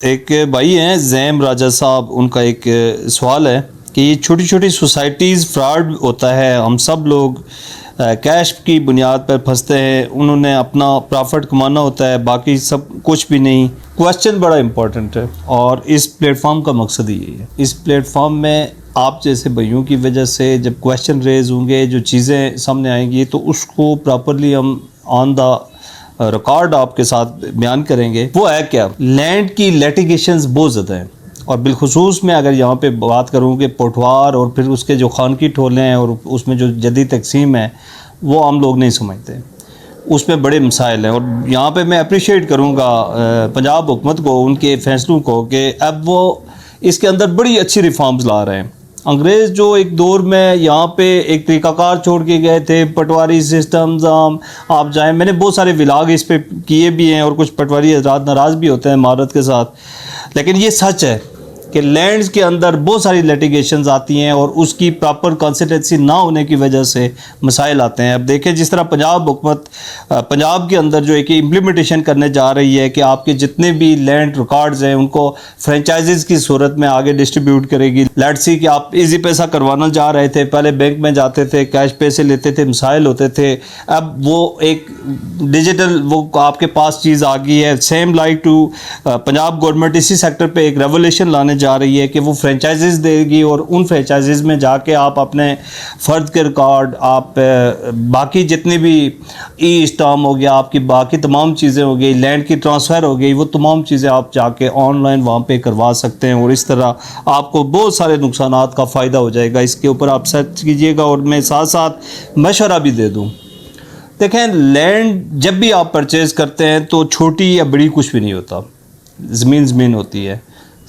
ایک بھائی ہیں زیم راجہ صاحب، ان کا ایک سوال ہے کہ یہ چھوٹی چھوٹی سوسائٹیز فراڈ ہوتا ہے، ہم سب لوگ کیش کی بنیاد پر پھنستے ہیں، انہوں نے اپنا پرافٹ کمانا ہوتا ہے، باقی سب کچھ بھی نہیں۔ کویسچن بڑا امپورٹنٹ ہے اور اس پلیٹ فارم کا مقصد ہی یہی ہے۔ اس پلیٹ فارم میں آپ جیسے بھائیوں کی وجہ سے جب کویسچن ریز ہوں گے، جو چیزیں سامنے آئیں گی، تو اس کو پراپرلی ہم آن دا ریکارڈ آپ کے ساتھ بیان کریں گے۔ وہ ہے کیا؟ لینڈ کی لیٹیگیشنز بہت زیادہ ہیں، اور بالخصوص میں اگر یہاں پہ بات کروں کہ پٹوار اور پھر اس کے جو خانگی ٹھولے ہیں اور اس میں جو جدید تقسیم ہے، وہ ہم لوگ نہیں سمجھتے، اس میں بڑے مسائل ہیں۔ اور یہاں پہ میں اپریشیٹ کروں گا پنجاب حکومت کو، ان کے فیصلوں کو، کہ اب وہ اس کے اندر بڑی اچھی ریفارمز لا رہے ہیں۔ انگریز جو ایک دور میں یہاں پہ ایک طریقہ کار چھوڑ کے گئے تھے، پٹواری سسٹمز، آپ جائیں، میں نے بہت سارے ولاگ اس پہ کیے بھی ہیں، اور کچھ پٹواری حضرات ناراض بھی ہوتے ہیں مہارت کے ساتھ، لیکن یہ سچ ہے کہ لینڈز کے اندر بہت ساری لیٹیگیشنز آتی ہیں، اور اس کی پراپر کنسسٹنسی نہ ہونے کی وجہ سے مسائل آتے ہیں۔ اب دیکھیں جس طرح پنجاب حکومت پنجاب کے اندر جو ایک امپلیمنٹیشن کرنے جا رہی ہے کہ آپ کے جتنے بھی لینڈ ریکارڈز ہیں ان کو فرینچائزز کی صورت میں آگے ڈسٹریبیوٹ کرے گی۔ لیٹس سی کہ آپ ایزی پیسہ کروانا جا رہے تھے، پہلے بینک میں جاتے تھے، کیش پیسے لیتے تھے، مسائل ہوتے تھے، اب وہ ایک ڈیجیٹل وہ آپ کے پاس چیز آ گئی ہے۔ Same like to Punjab government اسی سیکٹر پہ ایک ریولیوشن لانے جا رہی ہے کہ وہ فرینچائزز دے گی، اور ان فرینچائزز میں جا کے آپ اپنے فرد کے ریکارڈ، آپ باقی جتنے بھی ای اسٹام ہو گیا، آپ کی باقی تمام چیزیں ہو گئی، لینڈ کی ٹرانسفر ہو گئی، وہ تمام چیزیں آپ جا کے آن لائن وہاں پہ کروا سکتے ہیں، اور اس طرح آپ کو بہت سارے نقصانات کا فائدہ ہو جائے گا۔ اس کے اوپر آپ سرچ کیجئے گا، اور میں ساتھ ساتھ مشورہ بھی دے دوں۔ دیکھیں، لینڈ جب بھی آپ پرچیز کرتے ہیں تو چھوٹی یا بڑی کچھ بھی نہیں ہوتا، زمین ہوتی ہے،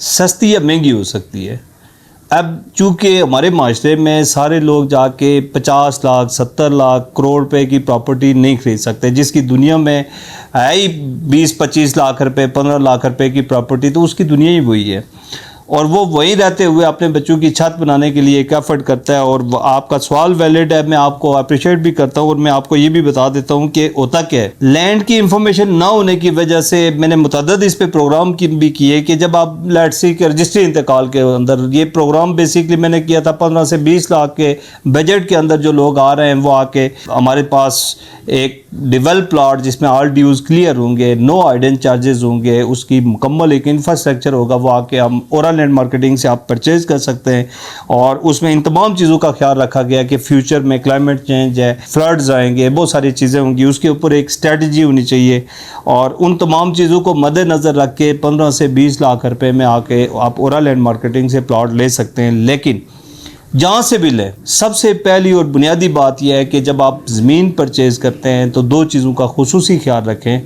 سستی یا مہنگی ہو سکتی ہے۔ اب چونکہ ہمارے معاشرے میں سارے لوگ جا کے 50 لاکھ 70 لاکھ کروڑ روپے کی پراپرٹی نہیں خرید سکتے، جس کی دنیا میں ہے ہی 20-25 لاکھ روپے 15 لاکھ روپے کی پراپرٹی، تو اس کی دنیا ہی وہی ہے، اور وہ وہیں رہتے ہوئے اپنے بچوں کی چھت بنانے کے لیے ایک ایفرٹ کرتا ہے۔ اور آپ کا سوال ویلڈ ہے، میں آپ کو اپریشیٹ بھی کرتا ہوں، اور میں آپ کو یہ بھی بتا دیتا ہوں کہ ہوتا کیا ہے۔ لینڈ کی انفارمیشن نہ ہونے کی وجہ سے میں نے متعدد اس پہ پروگرام بھی کیے کہ جب آپ لیٹ سی کے رجسٹری انتقال کے اندر، یہ پروگرام بیسکلی میں نے کیا تھا 15 سے 20 لاکھ کے بجٹ کے اندر جو لوگ آ رہے ہیں وہ آ کے ہمارے پاس ایک ڈیولپ پلاٹ جس میں آل ڈیوز کلیئر ہوں گے، نو ہائیڈن چارجز ہوں گے، اس کی مکمل ایک انفراسٹرکچر ہوگا، وہ آ کے ہم اورا لینڈ مارکیٹنگ سے آپ پرچیز کر سکتے ہیں۔ اور اس میں ان تمام چیزوں کا خیال رکھا گیا کہ فیوچر میں کلائمیٹ چینج ہے، فلڈز آئیں گے، بہت ساری چیزیں ہوں گی، اس کے اوپر ایک اسٹریٹجی ہونی چاہیے، اور ان تمام چیزوں کو مد نظر رکھ کے 15 سے 20 لاکھ روپے میں آ کے آپ اورا لینڈ مارکیٹنگ سے پلاٹ لے سکتے ہیں۔ لیکن جہاں سے بھی لیں، سب سے پہلی اور بنیادی بات یہ ہے کہ جب آپ زمین پرچیز کرتے ہیں تو دو چیزوں کا خصوصی خیال رکھیں۔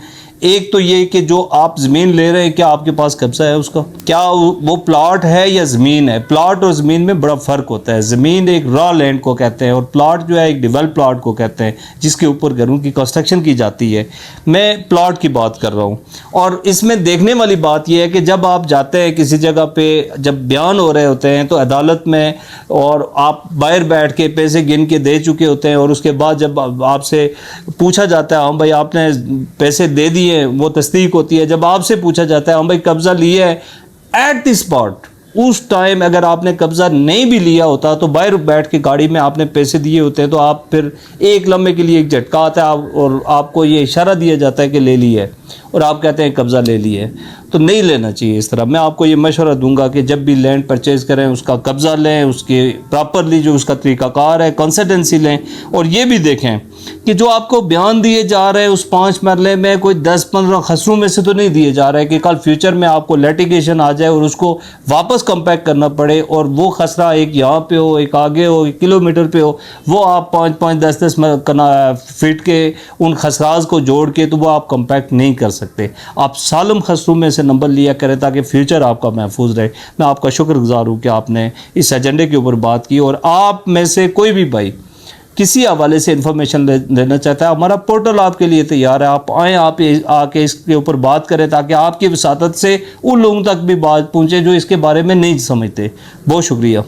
ایک تو یہ کہ جو آپ زمین لے رہے ہیں، کیا آپ کے پاس قبضہ ہے اس کا؟ کیا وہ پلاٹ ہے یا زمین ہے؟ پلاٹ اور زمین میں بڑا فرق ہوتا ہے۔ زمین ایک را لینڈ کو کہتے ہیں، اور پلاٹ جو ہے ایک ڈیولپ پلاٹ کو کہتے ہیں، جس کے اوپر گھروں کی کنسٹرکشن کی جاتی ہے۔ میں پلاٹ کی بات کر رہا ہوں، اور اس میں دیکھنے والی بات یہ ہے کہ جب آپ جاتے ہیں کسی جگہ پہ، جب بیان ہو رہے ہوتے ہیں تو عدالت میں، اور آپ باہر بیٹھ کے پیسے گن کے دے چکے ہوتے ہیں، اور اس کے بعد جب آپ سے پوچھا جاتا ہے ہاں بھائی آپ نے پیسے دے دیے، وہ تصدیق ہوتی ہے۔ جب آپ سے پوچھا جاتا ہے ہاں بھائی قبضہ لیا ہے، ایٹ دی اسپاٹ، اس ٹائم اگر آپ نے قبضہ نہیں بھی لیا ہوتا تو باہر بیٹھ کے گاڑی میں آپ نے پیسے دیے ہوتے ہیں، تو آپ پھر ایک لمحے کے لیے ایک جھٹکا آتا ہے، اور آپ کو یہ اشارہ دیا جاتا ہے کہ لے لی ہے، اور آپ کہتے ہیں قبضہ لے لی ہے۔ تو نہیں لینا چاہیے اس طرح۔ میں آپ کو یہ مشورہ دوں گا کہ جب بھی لینڈ پرچیز کریں اس کا قبضہ لیں، اس کے پراپرلی جو اس کا طریقہ کار ہے کنسلٹنسی لیں، اور یہ بھی دیکھیں کہ جو آپ کو بیان دیے جا رہے ہیں اس 5 مرلے میں کوئی 10-15 خسروں میں سے تو نہیں دیے جا رہے کہ کل فیوچر میں آپ کو لیٹیگیشن آ جائے اور اس کو واپس کمپیکٹ کرنا پڑے، اور وہ خسرہ ایک یہاں پہ ہو، ایک آگے ہو، 1 کلومیٹر پہ ہو، وہ آپ 5-5 10-10 فٹ کے ان خسراز کو جوڑ کے تو وہ آپ کمپیکٹ نہیں کر سکتے۔ آپ سالم خسروں میں سے نمبر لیا کریں تاکہ فیوچر آپ کا محفوظ رہے۔ میں آپ کا شکر گزار ہوں کہ آپ نے اس ایجنڈے کے اوپر بات کی، اور آپ میں سے کوئی بھی بھائی کسی حوالے سے انفارمیشن لینا چاہتا ہے، ہمارا پورٹل آپ کے لیے تیار ہے، آپ آئیں، آپ آ کے اس کے اوپر بات کریں تاکہ آپ کی وساطت سے ان لوگوں تک بھی بات پہنچے جو اس کے بارے میں نہیں سمجھتے۔ بہت شکریہ۔